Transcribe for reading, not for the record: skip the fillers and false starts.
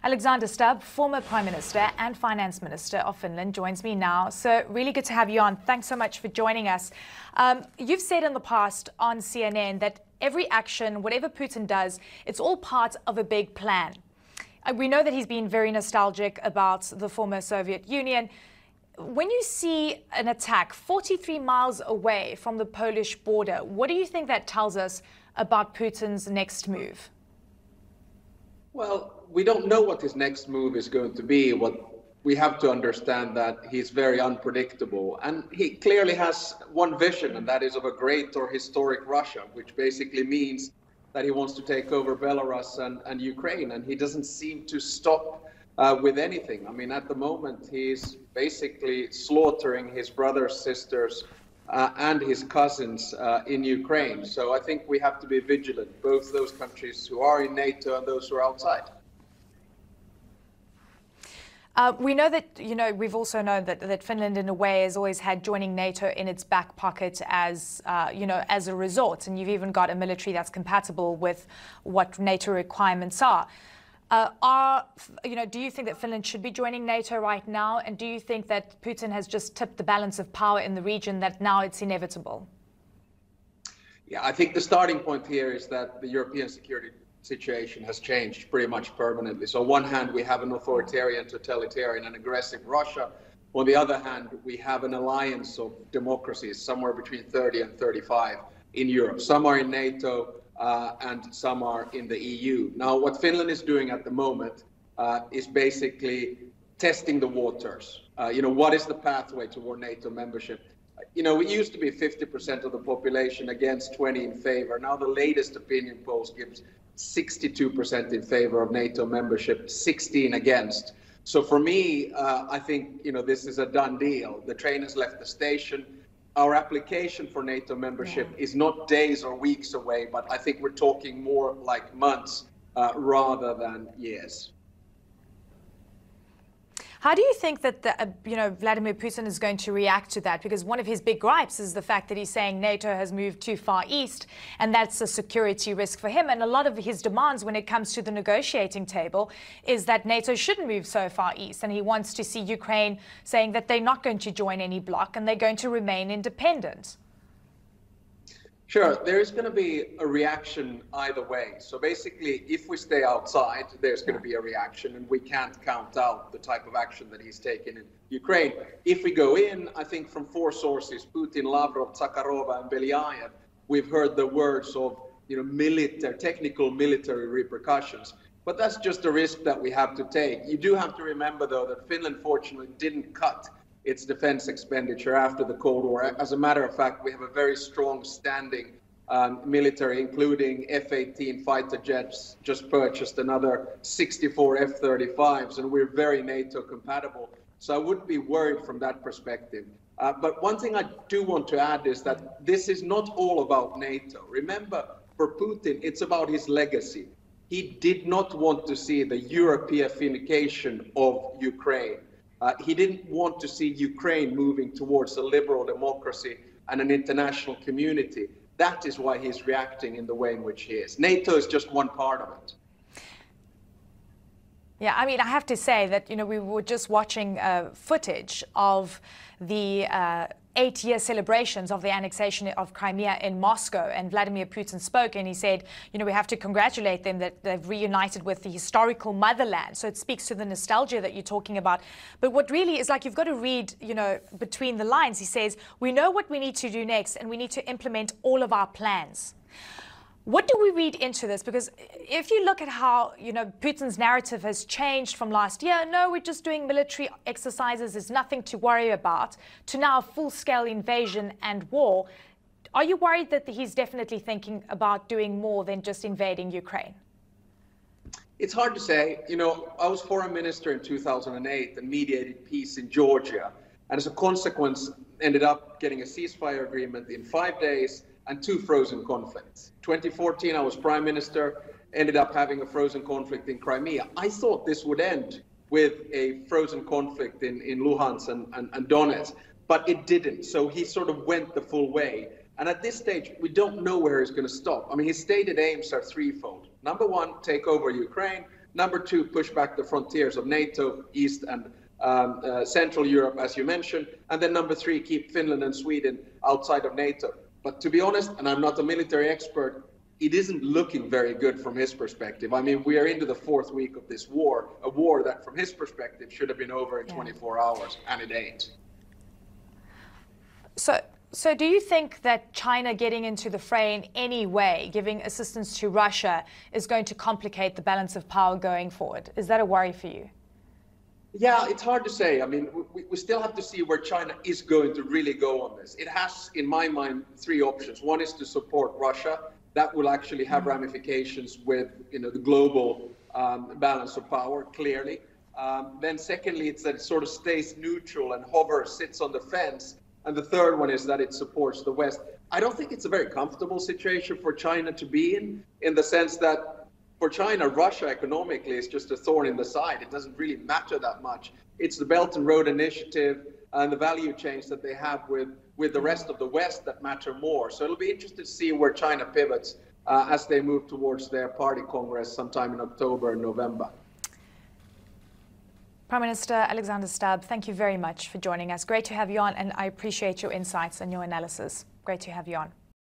Alexander Stubb, former Prime Minister and Finance Minister of Finland, joins me now. So really good to have you on. Thanks so much for joining us. You've said in the past on CNN that every action, whatever Putin does, it's all part of a big plan. We know that he's been very nostalgic about the former Soviet Union. When you see an attack 43 miles away from the Polish border, what do you think that tells us about Putin's next move? Well, we don't know what his next move is going to be. What we have to understand that he's very unpredictable, and he clearly has one vision, and that is of a great or historic Russia, which basically means that he wants to take over Belarus and Ukraine, and he doesn't seem to stop with anything. I mean, at the moment, he's basically slaughtering his brothers, sisters, and his cousins in Ukraine. So I think we have to be vigilant, both those countries who are in NATO and those who are outside. We know that, we've also known that Finland, in a way, has always had joining NATO in its back pocket as, as a resort. And you've even got a military that's compatible with what NATO requirements are. Do you think that Finland should be joining NATO right now? And do you think that Putin has just tipped the balance of power in the region, that now it's inevitable? Yeah, I think the starting point here is that the European security situation has changed pretty much permanently. So on one hand, we have an authoritarian, totalitarian and aggressive Russia. On the other hand, we have an alliance of democracies, somewhere between 30 and 35 in Europe. Some are in NATO and some are in the EU. Now, what Finland is doing at the moment is basically testing the waters. What is the pathway toward NATO membership? It used to be 50% of the population against 20 in favor. Now the latest opinion polls gives 62% in favor of NATO membership, 16 against. So for me, I think, this is a done deal. The train has left the station. Our application for NATO membership is not days or weeks away, but I think we're talking more like months rather than years. How do you think that Vladimir Putin is going to react to that? Because one of his big gripes is the fact that he's saying NATO has moved too far east, and that's a security risk for him. And a lot of his demands when it comes to the negotiating table is that NATO shouldn't move so far east. And he wants to see Ukraine saying that they're not going to join any bloc and they're going to remain independent. Sure, there is going to be a reaction either way. So basically, if we stay outside, there's going to be a reaction, and we can't count out the type of action that he's taken in Ukraine. If we go in, I think from four sources, Putin, Lavrov, Zakharova, and Belyayev, we've heard the words of technical military repercussions. But that's just a risk that we have to take. You do have to remember, though, that Finland fortunately didn't cut its defense expenditure after the Cold War. As a matter of fact, we have a very strong standing military, including F-18 fighter jets, just purchased another 64 F-35s, and we're very NATO compatible. So I wouldn't be worried from that perspective. But one thing I do want to add is that this is not all about NATO. Remember, for Putin, it's about his legacy. He did not want to see the Europeanification of Ukraine. He didn't want to see Ukraine moving towards a liberal democracy and an international community. That is why he's reacting in the way in which he is. NATO is just one part of it. Yeah, I mean, I have to say that, we were just watching footage of the 8-year celebrations of the annexation of Crimea in Moscow, and Vladimir Putin spoke and he said, we have to congratulate them that they've reunited with the historical motherland. So it speaks to the nostalgia that you're talking about. But what really is like, you've got to read, between the lines. He says, we know what we need to do next and we need to implement all of our plans. What do we read into this? Because if you look at how, Putin's narrative has changed from last year, no, we're just doing military exercises, there's nothing to worry about, to now a full-scale invasion and war. Are you worried that he's definitely thinking about doing more than just invading Ukraine? It's hard to say. I was foreign minister in 2008 and mediated peace in Georgia. And as a consequence, ended up getting a ceasefire agreement in 5 days and 2 frozen conflicts. 2014, I was prime minister, ended up having a frozen conflict in Crimea. I thought this would end with a frozen conflict in Luhansk and Donetsk, but it didn't. So he sort of went the full way. And at this stage, we don't know where he's going to stop. I mean, his stated aims are threefold. Number one, take over Ukraine. Number two, push back the frontiers of NATO, East and Central Europe, as you mentioned. And then number three, keep Finland and Sweden outside of NATO. But to be honest, and I'm not a military expert, it isn't looking very good from his perspective. I mean, we are into the fourth week of this war, a war that from his perspective should have been over in 24 hours, and it ain't. So do you think that China getting into the fray in any way, giving assistance to Russia, is going to complicate the balance of power going forward? Is that a worry for you? Yeah, it's hard to say. I mean, we still have to see where China is going to really go on this. It has, in my mind, three options. One is to support Russia. That will actually have ramifications with, the global balance of power, clearly. Then secondly, it's that it sort of stays neutral and hovers, sits on the fence. And the third one is that it supports the West. I don't think it's a very comfortable situation for China to be in the sense that for China, Russia economically is just a thorn in the side. It doesn't really matter that much. It's the Belt and Road Initiative and the value chains that they have with the rest of the West that matter more. So it'll be interesting to see where China pivots as they move towards their party congress sometime in October and November. Prime Minister Alexander Stubb, thank you very much for joining us. Great to have you on, and I appreciate your insights and your analysis. Great to have you on.